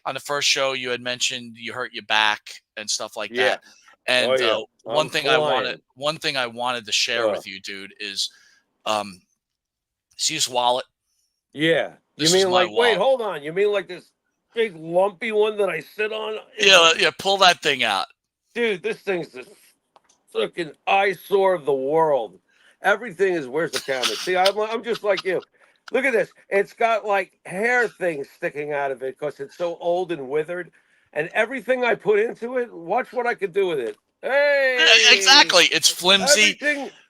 on the first show, you had mentioned you hurt your back and stuff like Yeah. that. And Oh yeah. one I'm thing I wanted, flying. one thing I wanted to share with you, dude, is um, see this wallet. Yeah. You This is mean my like? Wait, wallet. hold on. You mean like this big lumpy one that I sit on? Yeah, yeah. Pull that thing out. Dude, this thing's the fucking eyesore of the world. Everything is. Where's the camera? See, I'm just like you. Look at this. It's got like hair things sticking out of it because it's so old and withered. And everything I put into it, watch what I could do with it. Hey, Exactly. It's flimsy.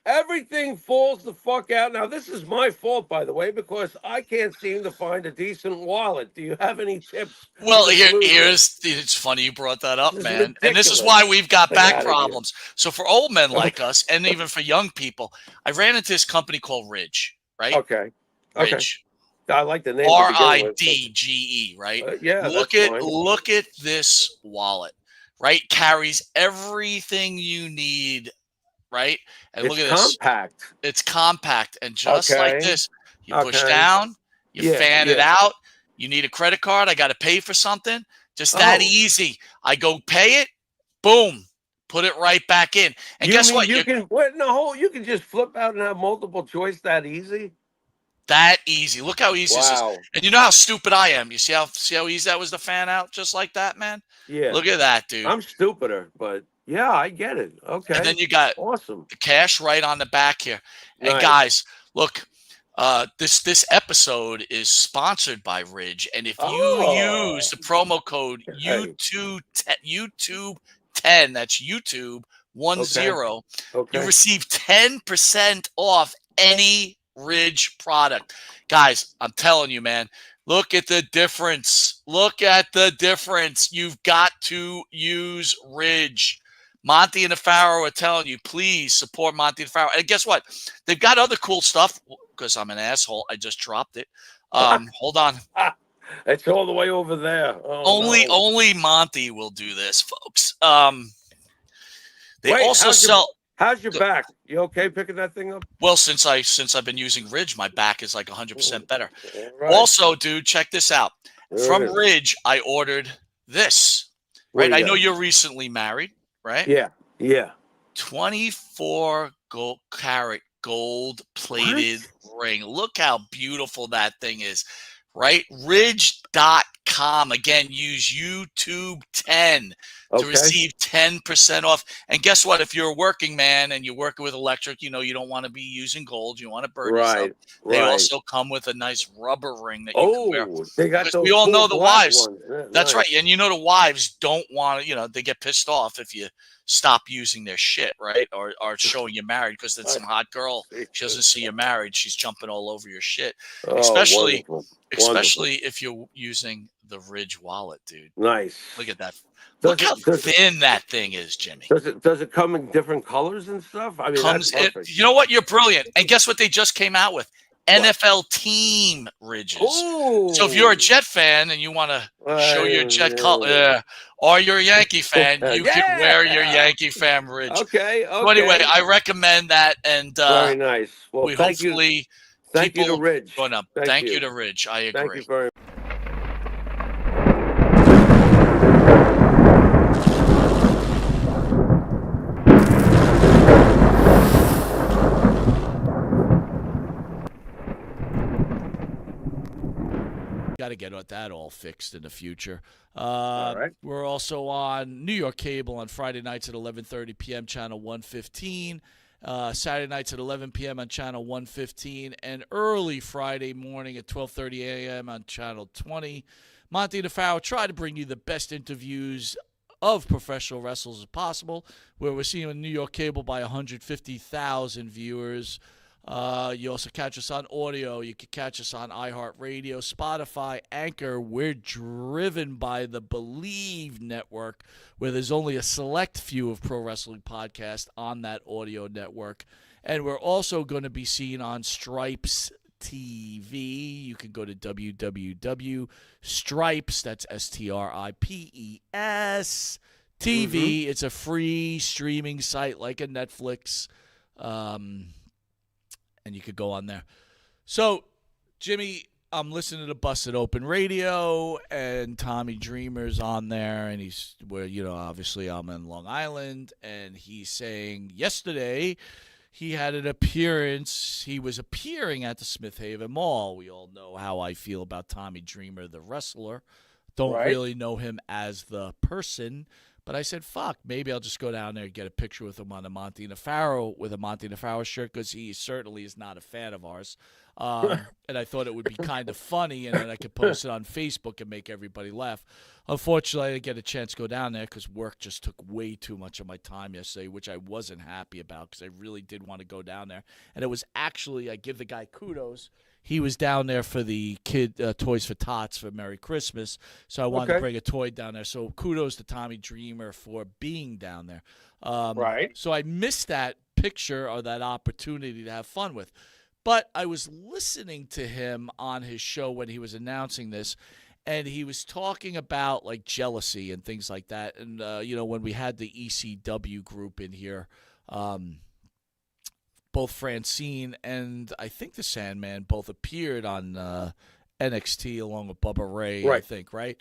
everything falls the fuck out. Now this is my fault, by the way, because I can't seem to find a decent wallet. Do you have any tips for Well, this loser? it's funny you brought that This up, is man. And this is why ridiculous. we've got Get back out of here. problems. So for old men like us, and even for young people, I ran into this company called Ridge, right? Okay. Okay. Ridge. I like the name to begin with. RIDGE, right? Yeah, that's fine. Look at this wallet, right? Carries everything you need, right? And look It's at this. compact. It's compact, and just like Okay. this, you push Okay. down, you Yeah. fan it Yeah. out. You need a credit card, I got to pay for something. Just that Oh, easy. I go pay it, boom, put it right back in. And you guess mean what? you You're can? What? No, you can just flip out and have multiple choice that easy? that easy. Look how easy this is. Wow. And you know how stupid I am. You see how easy that was to fan out just like that, man? Yeah. Look at that, dude. I'm stupider, but yeah, I get it. And then Okay. you got Awesome. the cash right on the back here. And Nice. guys, look, this episode is sponsored by Ridge, and if you use Oh. the promo code Hey. YouTube 10, that's YouTube 10, Okay. you Okay. receive 10% off any Ridge product. Guys, I'm telling you, man. Look at the difference. Look at the difference. You've got to use Ridge. Monty and the Pharaoh are telling you, please support Monty and the Pharaoh. And guess what? They've got other cool stuff because I'm an asshole. I just dropped it. Hold on. It's all the way over there. Oh no. Only Monty will do this, folks. They Wait, also sell. how's your back? You okay picking that thing up? Well, since I've been using Ridge, my back is like 100% better. All right. Also, dude, check this out. There From it is. Ridge, I ordered this. What Right? do you I know got? you're recently married, right? Yeah. Yeah. 24 carat gold plated ring. Look how beautiful that thing is, right? Ridge.com. Again, use YouTube 10 to receive 10% off. And guess what? If you're a working man and you're working with electric, you don't want to be using gold. You want to burn yourself. They also come with a nice rubber ring that you can wear. They got Because those we all cool know the black wives. ones. Yeah, That's right. nice. And the wives don't want to, they get pissed off if you stop using their shit, right? Or showing you married because it's some hot girl. She doesn't see you married. She's jumping all over your shit. Oh, Especially wonderful. if you're using the Ridge wallet, dude. Nice. Look at that. Look how thin that thing is, Jimmy. Does it come in different colors and stuff? I mean, that's perfect. You know what? You're brilliant. And guess what they just came out with? NFL team Ridges. Ooh. So if you're a Jet fan and you want to show your Jet color, or you're a Yankee fan, you can wear your Yankee fan Ridge. Okay. So anyway, I recommend that, and very nice. Well, we hopefully thank you to Ridge. Going up. Thank you to Ridge. I agree. Thank you very much. Got to get that all fixed in the future. All right. We're also on New York Cable on Friday nights at 11:30 p.m. channel 115. Saturday nights at 11 p.m. on channel 115, and early Friday morning at 12:30 a.m. on channel 20. Monty and the Pharaoh try to bring you the best interviews of professional wrestlers as possible, where we're seeing on New York Cable by 150,000 viewers. You also catch us on audio. You can catch us on iHeartRadio, Spotify, Anchor. We're driven by the Believe network, where there's only a select few of pro wrestling podcasts on that audio network. And we're also going to be seen on Stripes TV. You can go to www.stripes, that's STRIPES TV. It's a free streaming site like a Netflix. And you could go on there. So, Jimmy, I'm listening to Busted Open Radio, and Tommy Dreamer's on there, and he's where obviously I'm in Long Island, and he's saying yesterday he had an appearance. He was appearing at the Smith Haven Mall. We all know how I feel about Tommy Dreamer, the wrestler. Don't really know him as the person. But I said, fuck, maybe I'll just go down there and get a picture with him on a Monty Nefaro shirt, because he certainly is not a fan of ours. And I thought it would be kind of funny, and then I could post it on Facebook and make everybody laugh. Unfortunately, I didn't get a chance to go down there because work just took way too much of my time yesterday, which I wasn't happy about because I really did want to go down there. And it was actually, I give the guy kudos. He was down there for the kid Toys for Tots for Merry Christmas, so I wanted to bring a toy down there. So kudos to Tommy Dreamer for being down there. So I missed that picture or that opportunity to have fun with. But I was listening to him on his show when he was announcing this, and he was talking about like jealousy and things like that. And, when we had the ECW group in here, both Francine and I think the Sandman both appeared on NXT along with Bubba Ray, I think, right?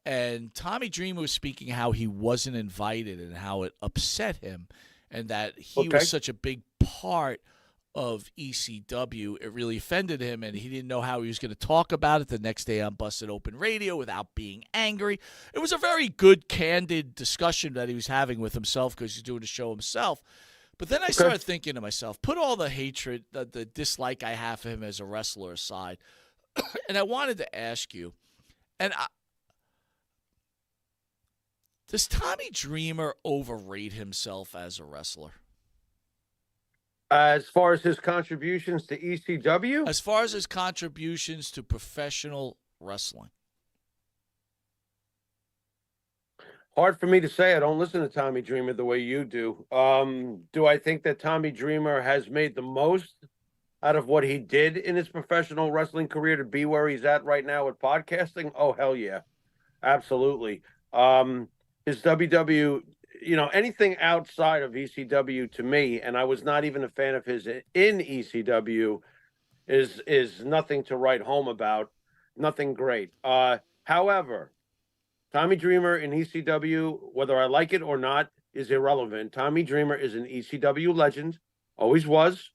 And Tommy Dreamer was speaking how he wasn't invited and how it upset him and that he was such a big part of ECW. It really offended him, and he didn't know how he was going to talk about it the next day on Busted Open Radio without being angry. It was a very good, candid discussion that he was having with himself because he's doing the show himself. But then I started thinking to myself, put all the hatred, the dislike I have for him as a wrestler aside, and I wanted to ask you, does Tommy Dreamer overrate himself as a wrestler? As far as his contributions to ECW? As far as his contributions to professional wrestling. Hard for me to say. I don't listen to Tommy Dreamer the way you do. Do I think that Tommy Dreamer has made the most out of what he did in his professional wrestling career to be where he's at right now with podcasting? Oh, hell yeah. Absolutely. His WW, anything outside of ECW to me, and I was not even a fan of his in ECW, is nothing to write home about. Nothing great. However, Tommy Dreamer in ECW, whether I like it or not, is irrelevant. Tommy Dreamer is an ECW legend. Always was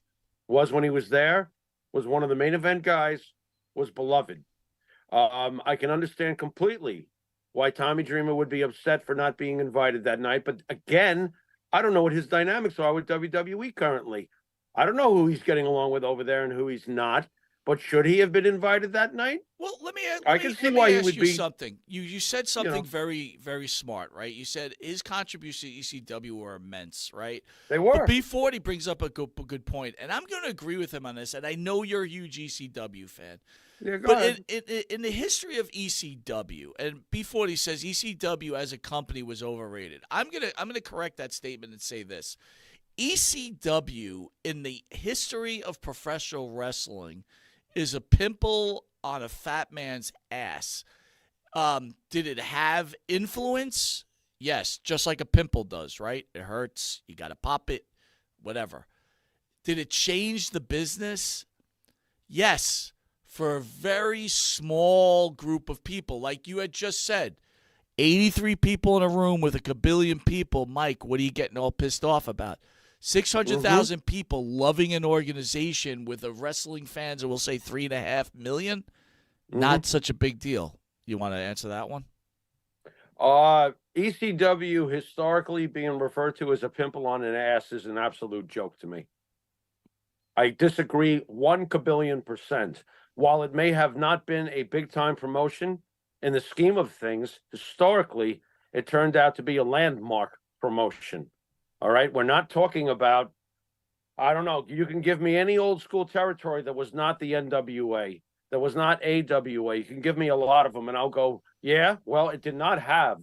when he was there, was one of the main event guys, was beloved. I can understand completely why Tommy Dreamer would be upset for not being invited that night. But again, I don't know what his dynamics are with WWE currently. I don't know who he's getting along with over there and who he's not. But should he have been invited that night? Well, let me ask you something. You said something very, very smart, right? You said his contributions to ECW were immense, right? They were. But B40 brings up a good point, and I'm going to agree with him on this, and I know you're a huge ECW fan. Yeah, go ahead. In the history of ECW, and B40 says ECW as a company was overrated. I'm gonna correct that statement and say this. ECW in the history of professional wrestling is a pimple on a fat man's ass. Did it have influence? Yes, just like a pimple does, right? It hurts. You got to pop it, whatever. Did it change the business? Yes, for a very small group of people. Like you had just said, 83 people in a room with a kabillion people. Mike, what are you getting all pissed off about? 600,000 people loving an organization with a wrestling fans, and we'll say 3.5 million. Not such a big deal. You want to answer that one? ECW historically being referred to as a pimple on an ass is an absolute joke to me. I disagree 1 kabillion percent. While it may have not been a big time promotion, in the scheme of things, historically, it turned out to be a landmark promotion. All right, we're not talking about, I don't know, you can give me any old school territory that was not the NWA, that was not AWA. You can give me a lot of them, and I'll go, yeah, well, it did not have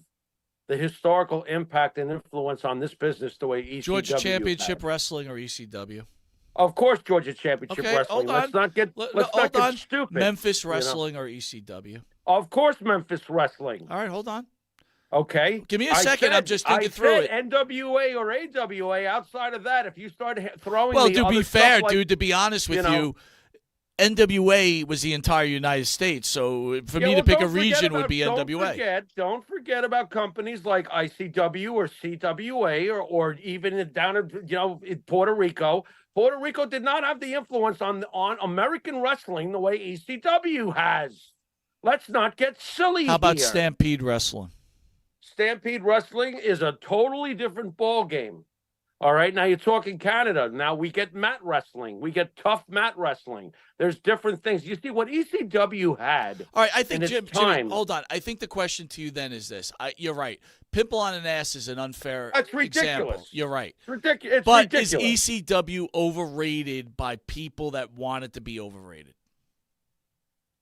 the historical impact and influence on this business the way ECW Georgia Championship had. Wrestling or ECW? Of course, Georgia Championship Wrestling. Hold on. Let's not get stupid. Memphis Wrestling or ECW? Of course, Memphis Wrestling. All right, hold on. Okay. Give me a second. I'm just thinking through it. NWA or AWA. Outside of that, if you start throwing to be fair, dude, to be honest with you, NWA was the entire United States. So for me to pick a region would be NWA. Don't forget about companies like ICW or CWA or even down in Puerto Rico. Puerto Rico did not have the influence on American wrestling the way ECW has. Let's not get silly. How about here. Stampede Wrestling? Stampede Wrestling is a totally different ball game. All right, now you're talking Canada. Now we get mat wrestling. We get tough mat wrestling. There's different things. You see what ECW had. All right, I think Jimmy, hold on. I think the question to you then is this. You're right. Pimple on an ass is an unfair That's ridiculous. example. You're right. It's ridiculous. But is ECW overrated by people that want it to be overrated?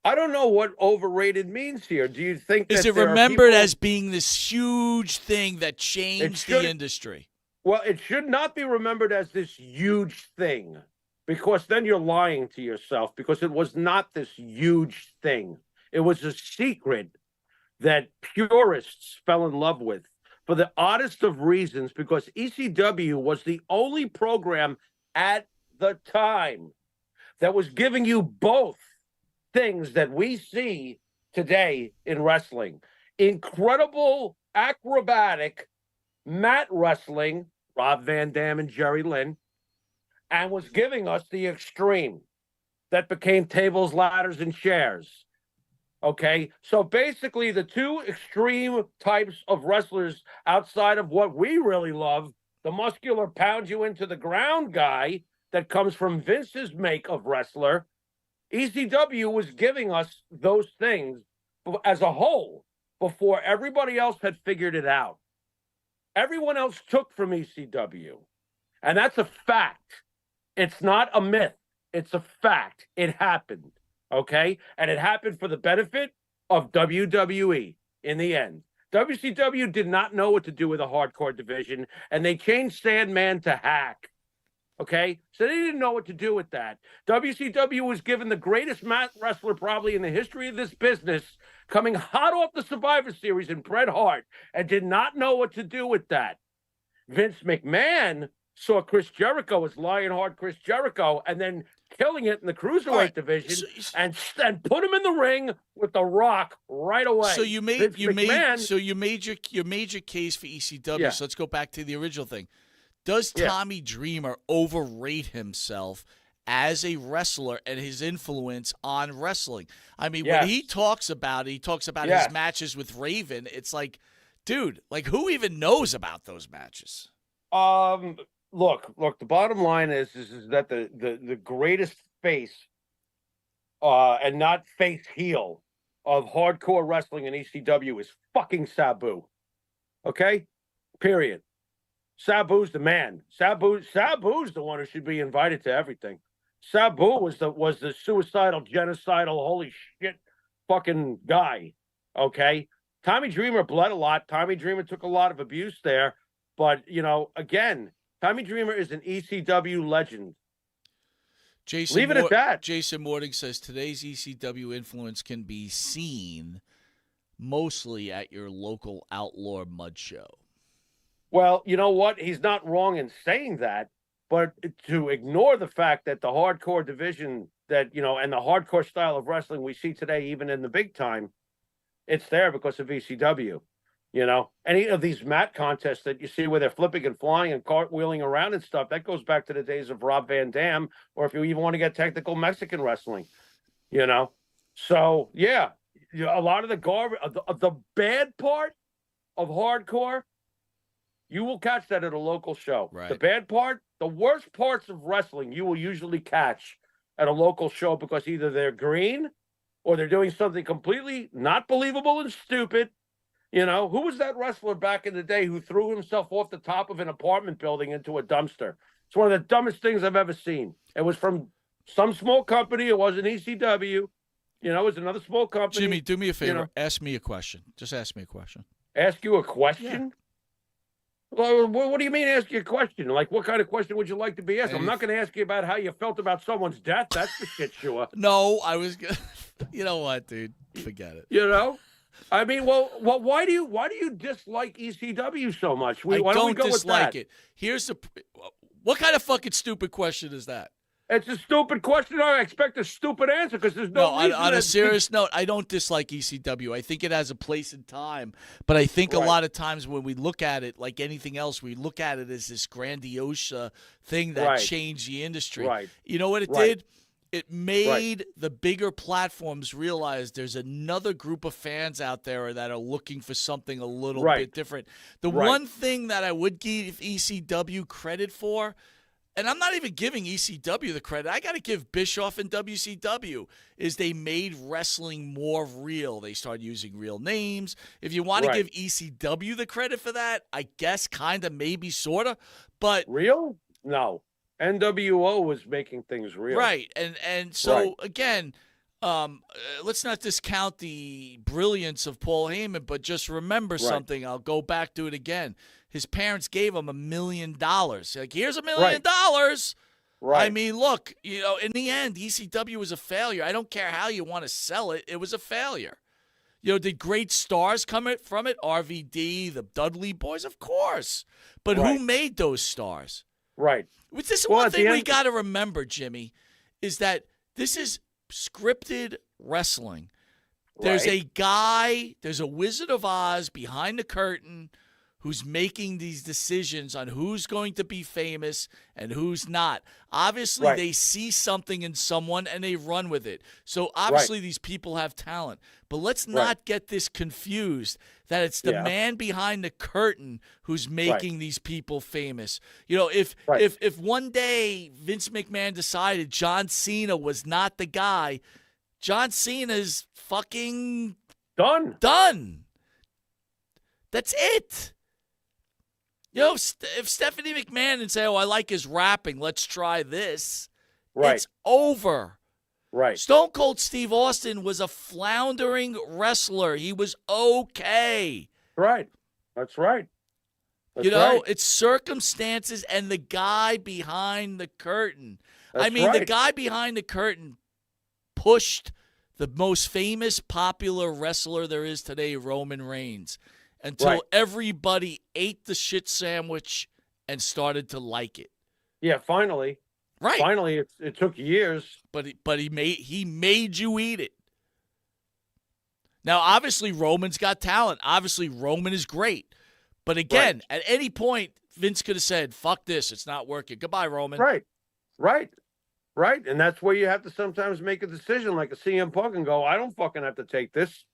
I don't know what overrated means here. Do you think is that it remembered as being this huge thing that changed the industry? Well, it should not be remembered as this huge thing, because then you're lying to yourself, because it was not this huge thing. It was a secret that purists fell in love with for the oddest of reasons, because ECW was the only program at the time that was giving you both things that we see today in wrestling. Incredible acrobatic mat wrestling, Rob Van Dam and Jerry Lynn, and was giving us the extreme that became tables, ladders, and chairs. Okay, so basically the two extreme types of wrestlers outside of what we really love, the muscular pound you into the ground guy that comes from Vince's make of wrestler, ECW was giving us those things as a whole before everybody else had figured it out. Everyone else took from ECW. And that's a fact. It's not a myth. It's a fact. It happened. Okay? And it happened for the benefit of WWE in the end. WCW did not know what to do with a hardcore division, and they changed Sandman to Hack. Okay? So they didn't know what to do with that. WCW was given the greatest mat wrestler probably in the history of this business, coming hot off the Survivor Series in Bret Hart, and did not know what to do with that. Vince McMahon saw Chris Jericho as Lionheart Chris Jericho, and then killing it in the cruiserweight division, and put him in the ring with The Rock right away. So you made your case for ECW. Yeah. So let's go back to the original thing. Does Tommy Dreamer overrate himself as a wrestler and his influence on wrestling? I mean, when he talks about it, his matches with Raven. It's like, dude, like who even knows about those matches? Look, the bottom line is that the greatest face and not face heel of hardcore wrestling in ECW is fucking Sabu. Okay? Period. Sabu's the man. Sabu's the one who should be invited to everything. Sabu was the suicidal, genocidal, holy shit fucking guy. Okay? Tommy Dreamer bled a lot. Tommy Dreamer took a lot of abuse there. But, again, Tommy Dreamer is an ECW legend. Leave it at that. Jason Morning says today's ECW influence can be seen mostly at your local outlaw mud show. Well, you know what? He's not wrong in saying that, but to ignore the fact that the hardcore division and the hardcore style of wrestling we see today, even in the big time, it's there because of ECW. Any of these mat contests that you see where they're flipping and flying and cartwheeling around and stuff, that goes back to the days of Rob Van Dam, or if you even want to get technical, Mexican wrestling, So, yeah, a lot of the garbage, the bad part of hardcore, you will catch that at a local show. Right. The bad part, the worst parts of wrestling, you will usually catch at a local show because either they're green or they're doing something completely not believable and stupid. Who was that wrestler back in the day who threw himself off the top of an apartment building into a dumpster? It's one of the dumbest things I've ever seen. It was from some small company. It wasn't ECW. It was another small company. Jimmy, do me a favor. Ask me a question. Just ask me a question. Ask you a question? Yeah. Well, what do you mean ask you a question? Like, what kind of question would you like to be asked? I'm not going to ask you about how you felt about someone's death. That's for shit sure. No, I was going to. You know what, dude? Forget it. I mean, well, why do you dislike ECW so much? I don't dislike it. Here's what kind of fucking stupid question is that? It's a stupid question. I expect a stupid answer because there's No, no reason. on a serious note, I don't dislike ECW. I think it has a place in time, but I think a Right. lot of times when we look at it, like anything else, we look at it as this grandiose thing that Right. changed the industry. Right. You know what it Right. did? It made the bigger platforms realize there's another group of fans out there that are looking for something a little Right. bit different. The Right. one thing that I would give ECW credit for, and I'm not even giving ECW the credit, I got to give Bischoff and WCW, is they made wrestling more real. They started using real names. If you want to Right. give ECW the credit for that, I guess kind of, maybe, sort of. But Real? No. NWO was making things real. right, and so Right. again, let's not discount the brilliance of Paul Heyman, but just remember something. I'll go back to it again. His parents gave him $1 million. Like, here's $1 million. Right. I mean, look, you know, in the end, ECW was a failure. I don't care how you want to sell it; it was a failure. You know, did great stars come from it? RVD, the Dudley Boys, of course. But who Right. made those stars? Right. Which this is Well, one at the thing we end- got to remember, Jimmy, is that this is scripted wrestling. There's Right. a guy, there's a Wizard of Oz behind the curtain who's making these decisions on who's going to be famous and who's not. Obviously, Right. they see something in someone and they run with it. So obviously, these people have talent. But let's not get this confused that it's the man behind the curtain who's making these people famous. You know, if one day Vince McMahon decided John Cena was not the guy, John Cena's fucking done. That's it. You know, if Stephanie McMahon and say, "Oh, I like his rapping, let's try this," it's over. Right. Stone Cold Steve Austin was a floundering wrestler. He was okay. Right. That's right. That's You know, right. it's circumstances and the guy behind the curtain. That's I mean, the right. guy behind the curtain pushed the most famous, popular wrestler there is today, Roman Reigns, until everybody ate the shit sandwich and started to like it. Yeah, finally. Right. Finally, it took years. But he made you eat it. Now, obviously, Roman's got talent. Obviously, Roman is great. But again, at any point, Vince could have said, "Fuck this, it's not working. Goodbye, Roman." Right. And that's where you have to sometimes make a decision like a CM Punk and go, I don't fucking have to take this,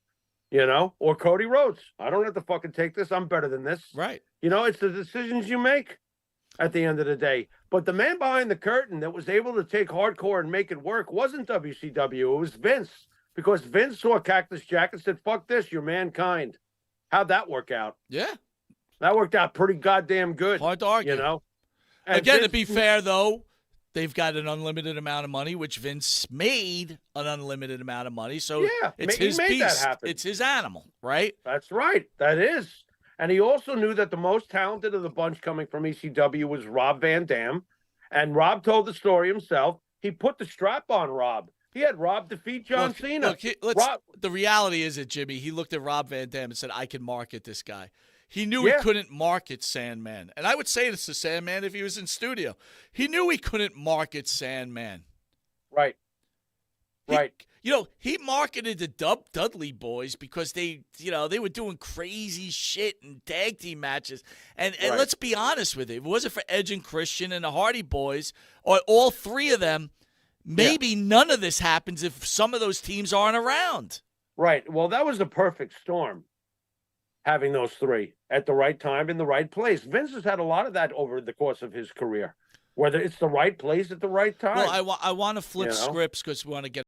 you know, or Cody Rhodes. I don't have to fucking take this. I'm better than this. Right. You know, it's the decisions you make at the end of the day. But the man behind the curtain that was able to take hardcore and make it work wasn't WCW. It was Vince. Because Vince saw Cactus Jack and said, fuck this, you're mankind. How'd that work out? Yeah. That worked out pretty goddamn good. Hard to argue. You know? And Again, to Vince- be fair, though, they've got an unlimited amount of money, which Vince made an unlimited amount of money. So Yeah, it's he his made that beast. happen. It's his animal, right? That's right. That is. And he also knew that the most talented of the bunch coming from ECW was Rob Van Dam. And Rob told the story himself. He put the strap on Rob. He had Rob defeat John Cena. Look, the reality is that, Jimmy, he looked at Rob Van Dam and said, I can market this guy. He knew he couldn't market Sandman. And I would say this to Sandman if he was in studio. He knew he couldn't market Sandman. Right. You know, he marketed the Dudley Boys because they were doing crazy shit in tag team matches. And let's be honest with it. If it wasn't for Edge and Christian and the Hardy Boys, or all three of them, maybe none of this happens if some of those teams aren't around. Right. Well, that was the perfect storm, having those three at the right time in the right place. Vince has had a lot of that over the course of his career, whether it's the right place at the right time. Well, I want to flip scripts because we want to get